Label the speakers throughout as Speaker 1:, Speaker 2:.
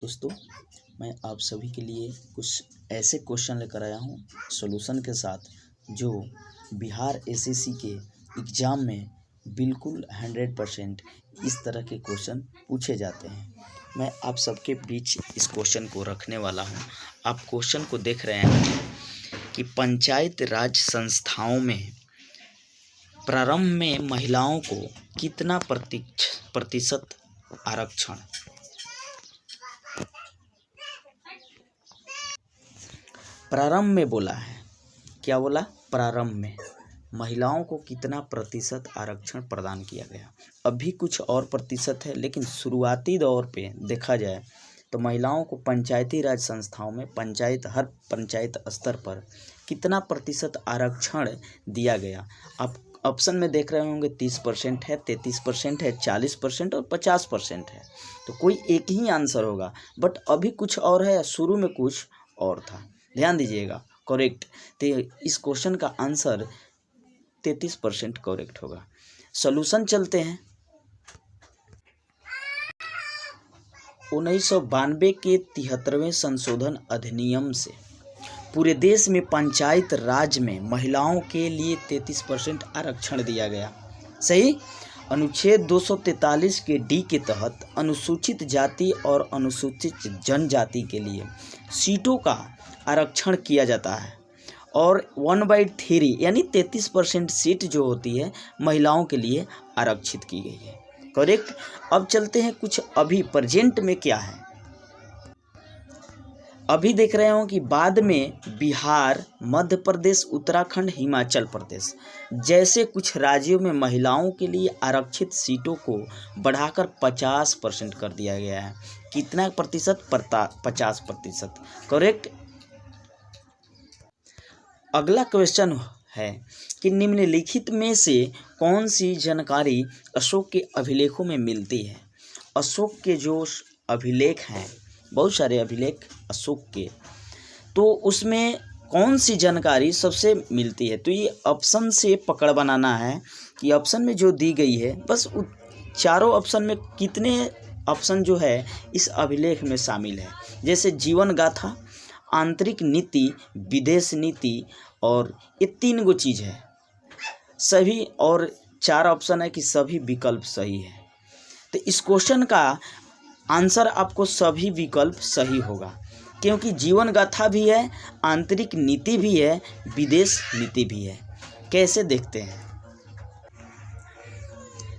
Speaker 1: दोस्तों, मैं आप सभी के लिए कुछ ऐसे क्वेश्चन लेकर आया हूँ सॉल्यूशन के साथ, जो बिहार एसएससी के एग्ज़ाम में बिल्कुल 100% इस तरह के क्वेश्चन पूछे जाते हैं। मैं आप सबके बीच इस क्वेश्चन को रखने वाला हूँ। आप क्वेश्चन को देख रहे हैं कि पंचायत राज संस्थाओं में प्रारंभ में महिलाओं को कितना प्रतिशत आरक्षण। प्रारंभ में बोला है, क्या बोला? प्रारंभ में महिलाओं को कितना प्रतिशत आरक्षण प्रदान किया गया। अभी कुछ और प्रतिशत है, लेकिन शुरुआती दौर पे देखा जाए तो महिलाओं को पंचायती राज संस्थाओं में हर पंचायत स्तर पर कितना प्रतिशत आरक्षण दिया गया। आप ऑप्शन में देख रहे होंगे 30% है, 33% है, 40% और 50% है। तो कोई एक ही आंसर होगा, बट अभी कुछ और है, शुरू में कुछ और था। ध्यान दीजिएगा, करेक्ट। तो इस क्वेश्चन का आंसर 33% करेक्ट होगा। सॉल्यूशन चलते हैं। 1992 के 73वें संशोधन अधिनियम से पूरे देश में पंचायत राज में महिलाओं के लिए 33% आरक्षण दिया गया। सही। अनुच्छेद 243 के डी के तहत अनुसूचित जाति और अनुसूचित जनजाति के लिए सीटों का आरक्षण किया जाता है, और 1/3 यानी 33% सीट जो होती है महिलाओं के लिए आरक्षित की गई है। करेक्ट। अब चलते हैं कुछ अभी प्रेजेंट में क्या है। अभी देख रहे हो कि बाद में बिहार, मध्य प्रदेश, उत्तराखंड, हिमाचल प्रदेश जैसे कुछ राज्यों में महिलाओं के लिए आरक्षित सीटों को बढ़ाकर 50% कर दिया गया है। कितना प्रतिशत? 50%। करेक्ट। अगला क्वेश्चन है कि निम्नलिखित में से कौन सी जानकारी अशोक के अभिलेखों में मिलती है। अशोक के जो अभिलेख हैं, बहुत सारे अभिलेख अशोक के, तो उसमें कौन सी जानकारी सबसे मिलती है। तो ये ऑप्शन से पकड़ बनाना है कि ऑप्शन में जो दी गई है, बस चारों ऑप्शन में कितने ऑप्शन जो है इस अभिलेख में शामिल है। जैसे जीवन गाथा, आंतरिक नीति, विदेश नीति, और ये 3 गो चीज़ है सभी, और 4 ऑप्शन है कि सभी विकल्प सही है। तो इस क्वेश्चन का आंसर आपको सभी विकल्प सही होगा, क्योंकि जीवन गाथा भी है, आंतरिक नीति भी है, विदेश नीति भी है। कैसे देखते हैं।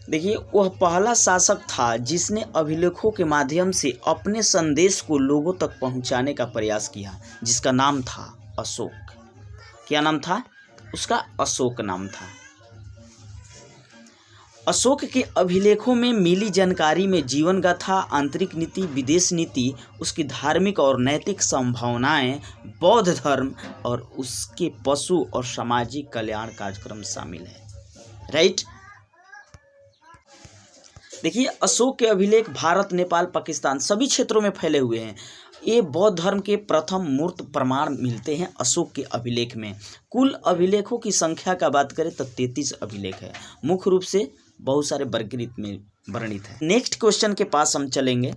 Speaker 1: देखिए, वह पहला शासक था जिसने अभिलेखों के माध्यम से अपने संदेश को लोगों तक पहुंचाने का प्रयास किया, जिसका नाम था अशोक। क्या नाम था उसका? अशोक नाम था। अशोक के अभिलेखों में मिली जानकारी में जीवन गाथा, आंतरिक नीति, विदेश नीति, उसकी धार्मिक और नैतिक संभावनाएं, बौद्ध धर्म और उसके पशु और सामाजिक कल्याण कार्यक्रम शामिल है। राइट। देखिए, अशोक के अभिलेख भारत, नेपाल, पाकिस्तान सभी क्षेत्रों में फैले हुए हैं। ये बौद्ध धर्म के प्रथम मूर्त प्रमाण मिलते हैं अशोक के अभिलेख में। कुल अभिलेखों की संख्या का बात करें तो 33 अभिलेख है, मुख्य रूप से बहुत सारे वर्गीकृत में वर्णित है। नेक्स्ट क्वेश्चन के पास हम चलेंगे।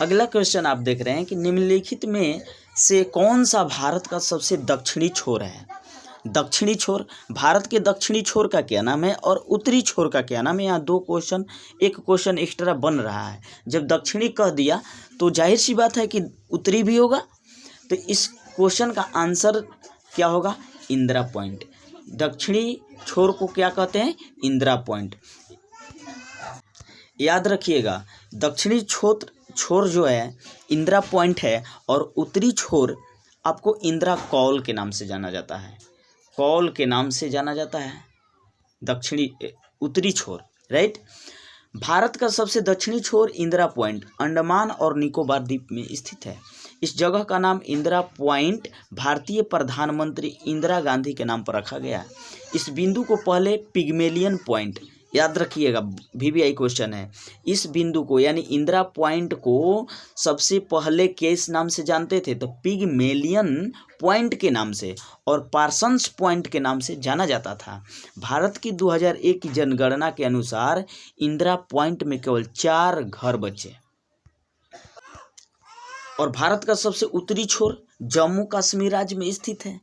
Speaker 1: अगला क्वेश्चन आप देख रहे हैं कि निम्नलिखित में से कौन सा भारत का सबसे दक्षिणी छोर है। दक्षिणी छोर, भारत के दक्षिणी छोर का क्या नाम है और उत्तरी छोर का क्या नाम है। यहाँ 2 क्वेश्चन, एक क्वेश्चन एक्स्ट्रा बन रहा है। जब दक्षिणी कह दिया तो जाहिर सी बात है कि उत्तरी भी होगा। तो इस क्वेश्चन का आंसर क्या होगा? इंदिरा पॉइंट। दक्षिणी छोर को क्या कहते हैं? इंदिरा पॉइंट। याद रखिएगा, दक्षिणी छोर जो है इंदिरा पॉइंट है, और उत्तरी छोर आपको इंदिरा कॉल के नाम से जाना जाता है। कॉल के नाम से जाना जाता है उत्तरी छोर। राइट। भारत का सबसे दक्षिणी छोर इंदिरा पॉइंट अंडमान और निकोबार द्वीप में स्थित है। इस जगह का नाम इंदिरा पॉइंट भारतीय प्रधानमंत्री इंदिरा गांधी के नाम पर रखा गया है। इस बिंदु को पहले पिग्मेलियन पॉइंट, याद रखिएगा, VVI क्वेश्चन है। इस बिंदु को यानी इंदिरा पॉइंट को सबसे पहले किस नाम से जानते थे? तो पिग्मेलियन पॉइंट के नाम से और पार्सन्स पॉइंट के नाम से जाना जाता था। भारत की 2001 की जनगणना के अनुसार इंदिरा पॉइंट में केवल 4 घर बचे। और भारत का सबसे उत्तरी छोर जम्मू कश्मीर राज्य में स्थित है,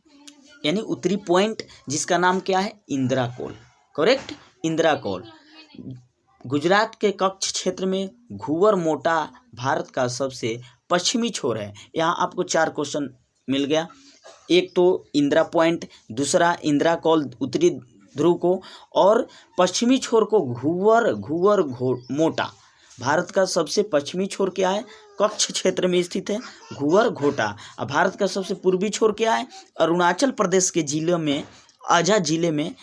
Speaker 1: यानी उत्तरी पॉइंट, जिसका नाम क्या है, इंदिरा कोल। करेक्ट, इंदिरा कोल। गुजरात के कच्छ क्षेत्र में घुवर मोटा भारत का सबसे पश्चिमी छोर है। यहाँ आपको 4 क्वेश्चन मिल गया। एक तो इंदिरा पॉइंट, दूसरा इंदिरा कोल उत्तरी ध्रुव को, और पश्चिमी छोर को घुवर मोटा। भारत का सबसे पश्चिमी छोर क्या है, कच्छ क्षेत्र में स्थित है, घुवर घोटा। और भारत का सबसे पूर्वी छोर क्या है, अरुणाचल प्रदेश के जिले में, आजा जिले में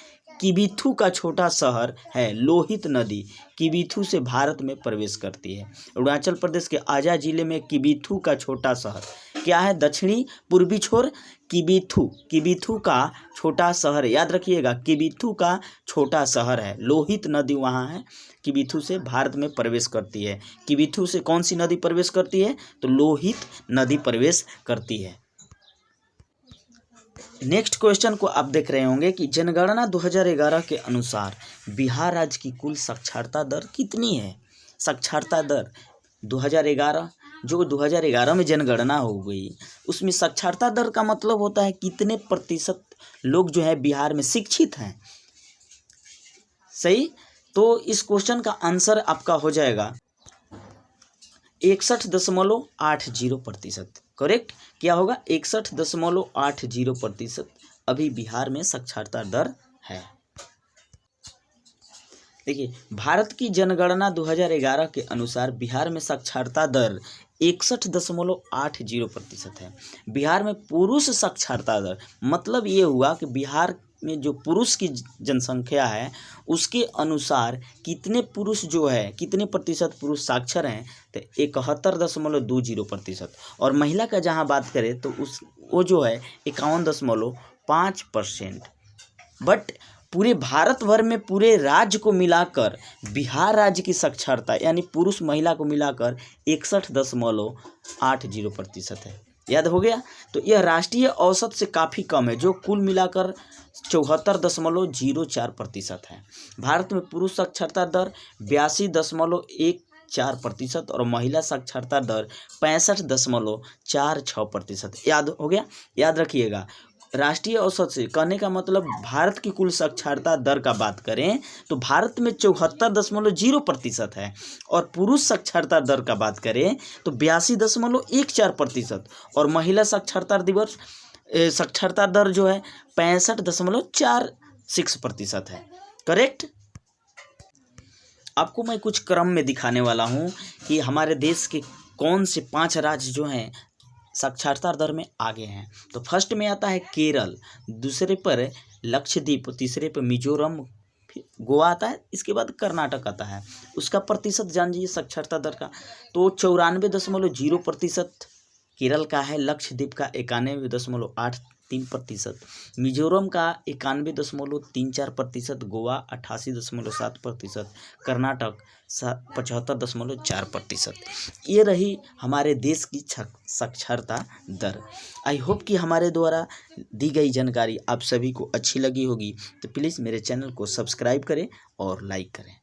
Speaker 1: किबिथु का छोटा शहर है। लोहित नदी किबिथु से भारत में प्रवेश करती है। अरुणाचल प्रदेश के आजा जिले में किबिथु का छोटा शहर क्या है, दक्षिणी पूर्वी छोर किबिथु का छोटा शहर, याद रखिएगा, किबिथु का छोटा शहर है। लोहित नदी वहाँ है, किबिथु से भारत में प्रवेश करती है। किबिथु से कौन सी नदी प्रवेश करती है, तो लोहित नदी प्रवेश करती है। नेक्स्ट क्वेश्चन को आप देख रहे होंगे कि जनगणना 2011 के अनुसार बिहार राज्य की कुल साक्षरता दर कितनी है। साक्षरता दर 2011, जो 2011 में जनगणना हो गई, उसमें साक्षरता दर का मतलब होता है कितने प्रतिशत लोग जो है बिहार में शिक्षित हैं। सही, तो इस क्वेश्चन का आंसर आपका हो जाएगा 61.80%। करेक्ट, क्या होगा, 61.80% अभी बिहार में साक्षरता दर है। देखिए, भारत की जनगणना 2011 के अनुसार बिहार में साक्षरता दर 61.80% है। बिहार में पुरुष साक्षरता दर, मतलब ये हुआ कि बिहार में जो पुरुष की जनसंख्या है उसके अनुसार कितने पुरुष जो है, कितने प्रतिशत पुरुष साक्षर हैं, तो 71.20%। और महिला का जहाँ बात करें तो वो जो है 51.5%। बट पूरे भारत भर में पूरे राज्य को मिलाकर बिहार राज्य की साक्षरता यानी पुरुष महिला को मिलाकर 61.80% है। याद हो गया, तो यह राष्ट्रीय औसत से काफ़ी कम है, जो कुल मिलाकर 74.04% है। भारत में पुरुष साक्षरता दर 82.14% और महिला साक्षरता दर 65.46%। याद हो गया, याद रखिएगा, राष्ट्रीय औसत से कहने का मतलब भारत की कुल साक्षरता दर का बात करें तो भारत में 74.0% है, और पुरुष साक्षरता दर का बात करें तो 82.14%, और महिला साक्षरता दर जो है 65.46% है। करेक्ट। आपको मैं कुछ क्रम में दिखाने वाला हूँ कि हमारे देश के कौन से 5 राज्य जो हैं साक्षरता दर में आगे हैं। तो फर्स्ट में आता है केरल, दूसरे पर लक्षद्वीप, तीसरे पर मिजोरम, गोवा आता है, इसके बाद कर्नाटक आता है। उसका प्रतिशत जानिए साक्षरता दर का, तो 94.0% केरल का है, लक्षद्वीप का 91.83%, मिजोरम का 91.34%, गोवा 88.7%, कर्नाटक 75.4%। ये रही हमारे देश की साक्षरता दर। आई होप कि हमारे द्वारा दी गई जानकारी आप सभी को अच्छी लगी होगी, तो प्लीज़ मेरे चैनल को सब्सक्राइब करें और लाइक करें।